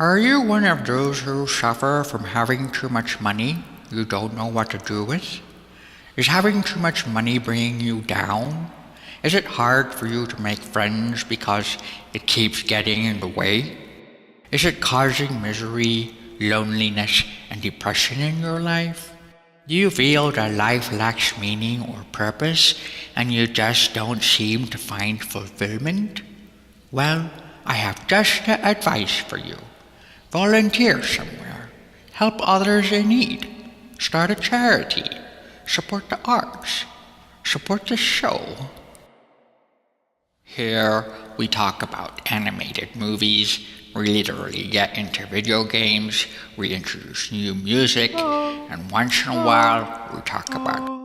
Are you one of those who suffer from having too much money you don't know what to do with? Is having too much money bringing you down? Is it hard for you to make friends because it keeps getting in the way? Is it causing misery, loneliness, and depression in your life? Do you feel that life lacks meaning or purpose and you just don't seem to find fulfillment? Well, I have just the advice for you. Volunteer somewhere. Help others in need. Start a charity. Support the arts. Support the show. Here we talk about animated movies, we literally get into video games, we introduce new music, and once in a while we talk about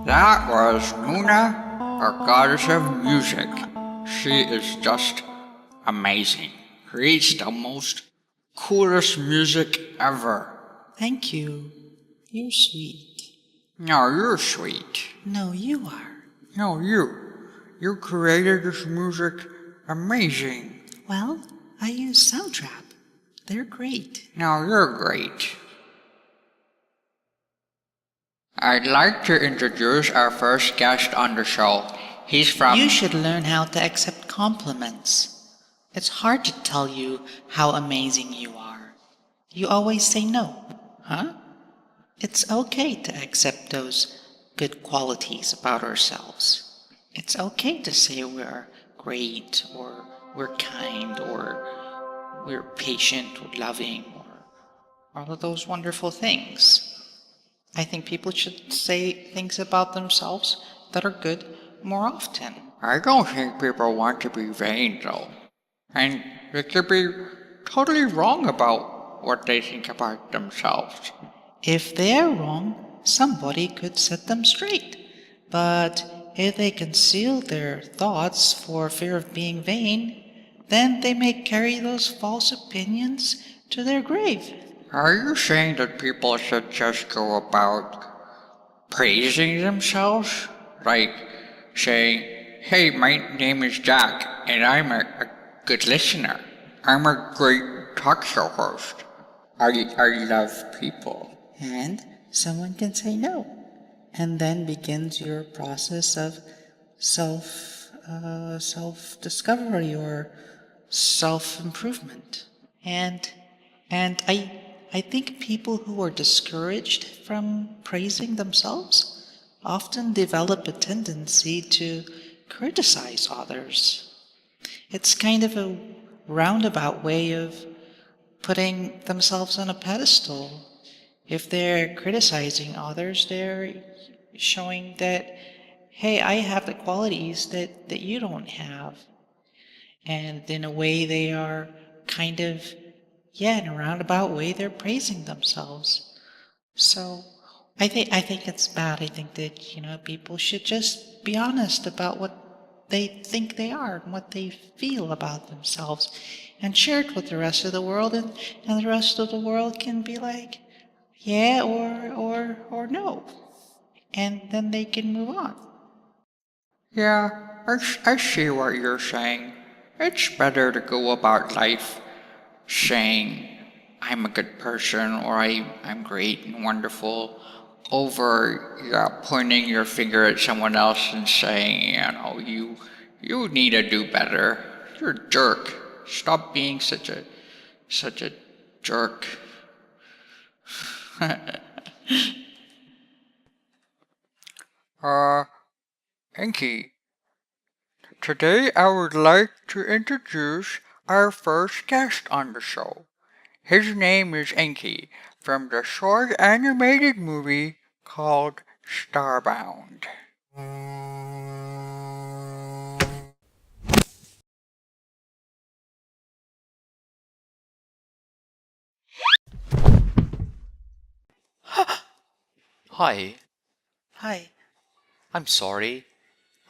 That was Luna, our goddess of music. She is just amazing. Creates the most coolest music ever. Thank you. You're sweet. No, you're sweet. No, you are. No, you. You created this music amazing. Well, I use Soundtrap. They're great. No, you're great. I'd like to introduce our first guest on the show. He's from... You should learn how to accept compliments. It's hard to tell you how amazing you are. You always say no. Huh? It's okay to accept those good qualities about ourselves. It's okay to say we're great, or we're kind, or we're patient, or loving, or all of those wonderful things. I think people should say things about themselves that are good more often. I don't think people want to be vain, though. And they could be totally wrong about what they think about themselves. If they're wrong, somebody could set them straight. But if they conceal their thoughts for fear of being vain, then they may carry those false opinions to their grave. Are you saying that people should just go about praising themselves? Like saying, hey, my name is Jack, and I'm a good listener. I'm a great talk show host. I love people. And someone can say no. And then begins your process of self-discovery or self-improvement. And I think people who are discouraged from praising themselves often develop a tendency to criticize others. It's kind of a roundabout way of putting themselves on a pedestal. If they're criticizing others, they're showing that, hey, I have the qualities that you don't have. And in a way, they are kind of, in a roundabout way, they're praising themselves. So I think it's bad. I think that, people should just be honest about what they think they are and what they feel about themselves and share it with the rest of the world, and the rest of the world can be like, yeah or no. And then they can move on. Yeah, I see what you're saying. It's better to go about life saying, I'm a good person, or I'm great and wonderful, over, yeah, pointing your finger at someone else and saying, you need to do better. You're a jerk. Stop being such a jerk. uh, Enki, today I would like to introduce our first guest on the show. His name is Enki from the short animated movie called Starbound. Hi, Hi, I'm sorry.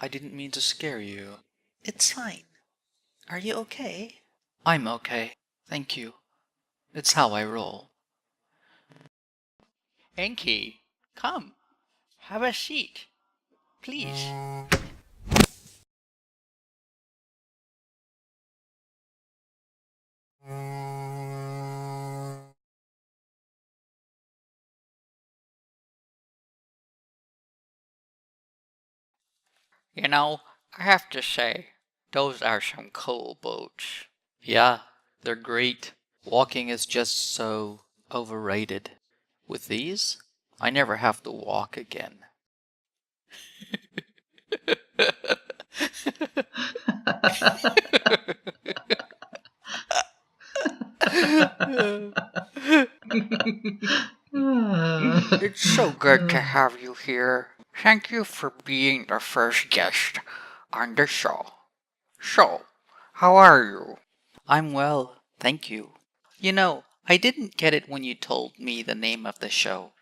I didn't mean to scare you. it's fine. Are you okay? I'm okay. Thank you. It's how I roll. Enki, come, have a seat, please. I have to say, those are some cool boots. Yeah, they're great. Walking is just so overrated. With these, I never have to walk again. It's so good to have you here. Thank you for being the first guest on the show. So, how are you? I'm well, thank you. I didn't get it when you told me the name of the show.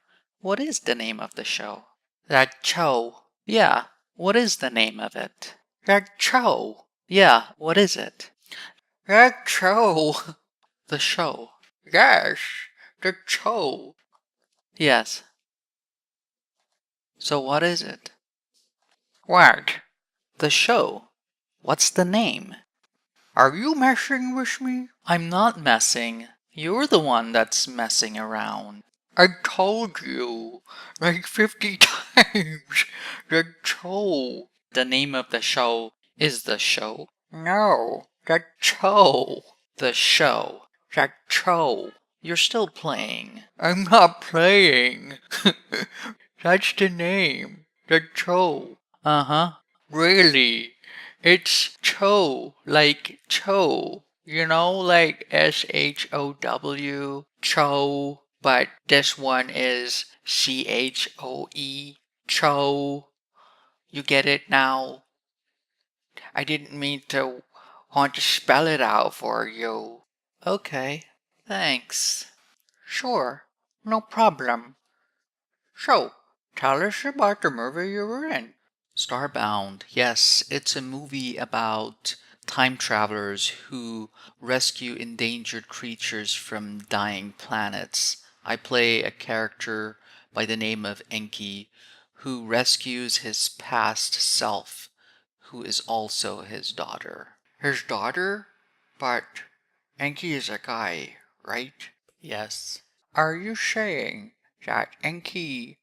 What is the name of the show? That Choe. Yeah, what is the name of it? That Choe. Yeah, what is it? That Choe. The show. Yes, the Choe. Yes. So what is it? What? The show. What's the name? Are you messing with me? I'm not messing. You're the one that's messing around. I told you like 50 times. The Choe. The name of the show is the show. No, the Choe. The show. The Choe. You're still playing. I'm not playing. That's the name. The Choe. Uh-huh. Really? It's Choe, like Choe. Like SHOW, Choe, but this one is CHOE, Choe. You get it now? I didn't mean to want to spell it out for you. Okay. Thanks. Sure, no problem. So, tell us about the movie you were in. Starbound. Yes, it's a movie about time travelers who rescue endangered creatures from dying planets. I play a character by the name of Enki who rescues his past self, who is also his daughter. His daughter? But Enki is a guy, right? Yes. Are you saying that Enki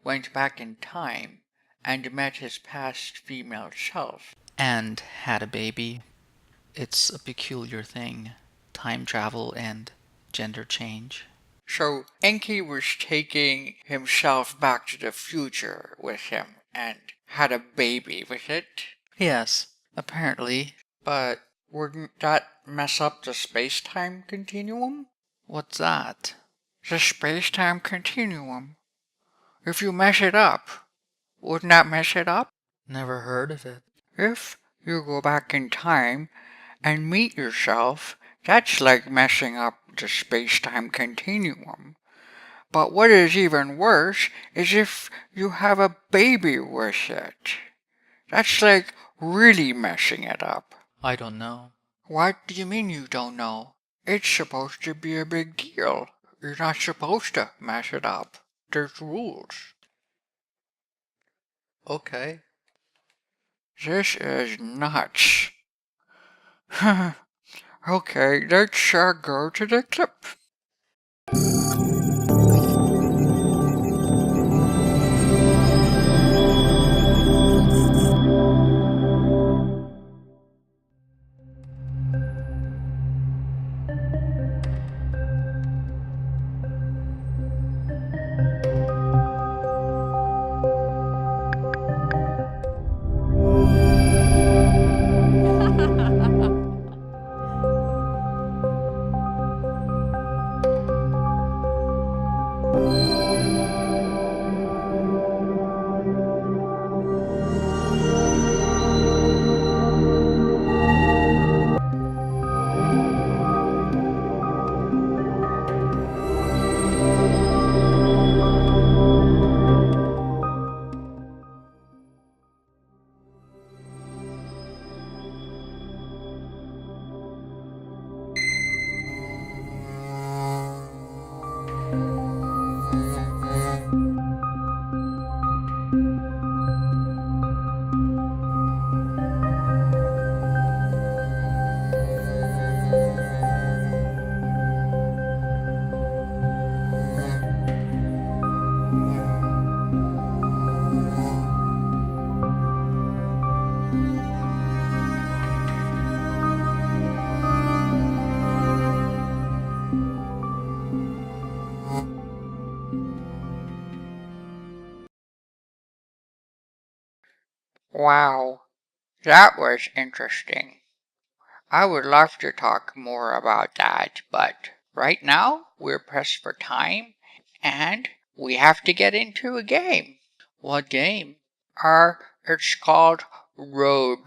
went back in time and met his past female self? And had a baby. It's a peculiar thing. Time travel and gender change. So Enki was taking himself back to the future with him and had a baby with it? Yes, apparently. But wouldn't that mess up the space-time continuum? What's that? The space-time continuum. If you mess it up, wouldn't that mess it up? Never heard of it. If you go back in time and meet yourself, that's like messing up the space-time continuum. But what is even worse is if you have a baby with it. That's like really messing it up. I don't know. What do you mean you don't know? It's supposed to be a big deal. You're not supposed to mess it up. There's rules. Okay. This is nuts. Okay, let's go to the clip. Wow, that was interesting. I would love to talk more about that, but right now we're pressed for time and we have to get into a game. What game? It's called Road.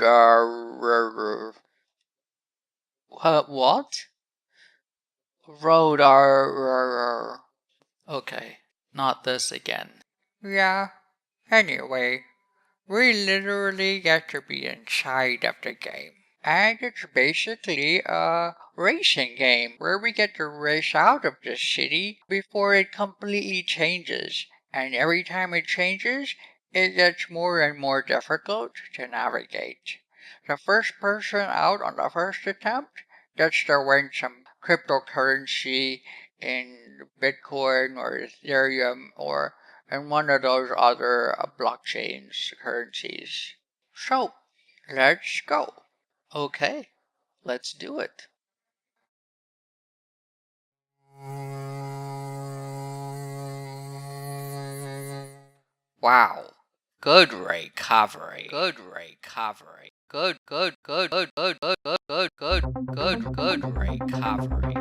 What? Road. Okay, not this again. Yeah, anyway, we literally get to be inside of the game. And it's basically a racing game where we get to race out of the city before it completely changes. And every time it changes, it gets more and more difficult to navigate. The first person out on the first attempt gets to win some cryptocurrency in Bitcoin or Ethereum or in one of those other blockchains currencies. So, let's go. Okay, let's do it. Wow. Good recovery. Good recovery. Good recovery. Good recovery. Good recovery. Good recovery. Good recovery.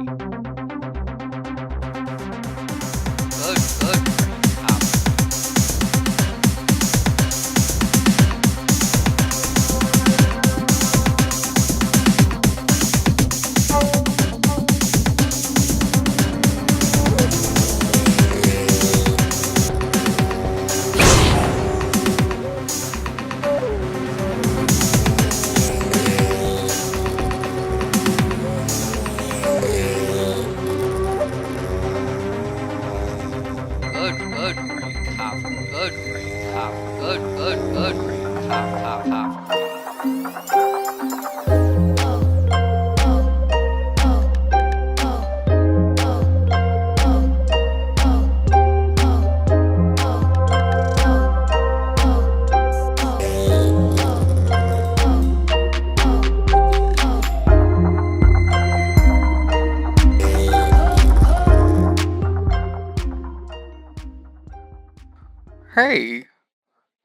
Hey,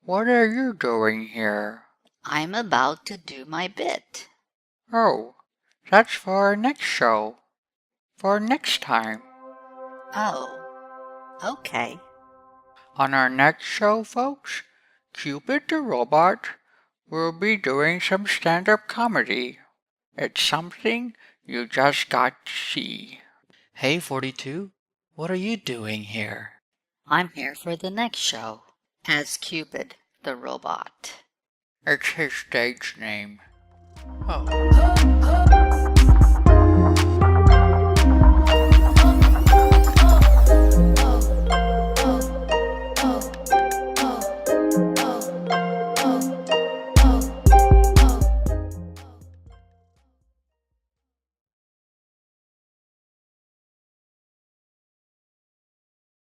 what are you doing here? I'm about to do my bit. Oh, that's for our next show. For next time. Oh, okay. On our next show, folks, Cupid the robot will be doing some stand-up comedy. It's something you just got to see. Hey, 42, what are you doing here? I'm here for the next show as Cupid the robot. It's his stage name. Oh.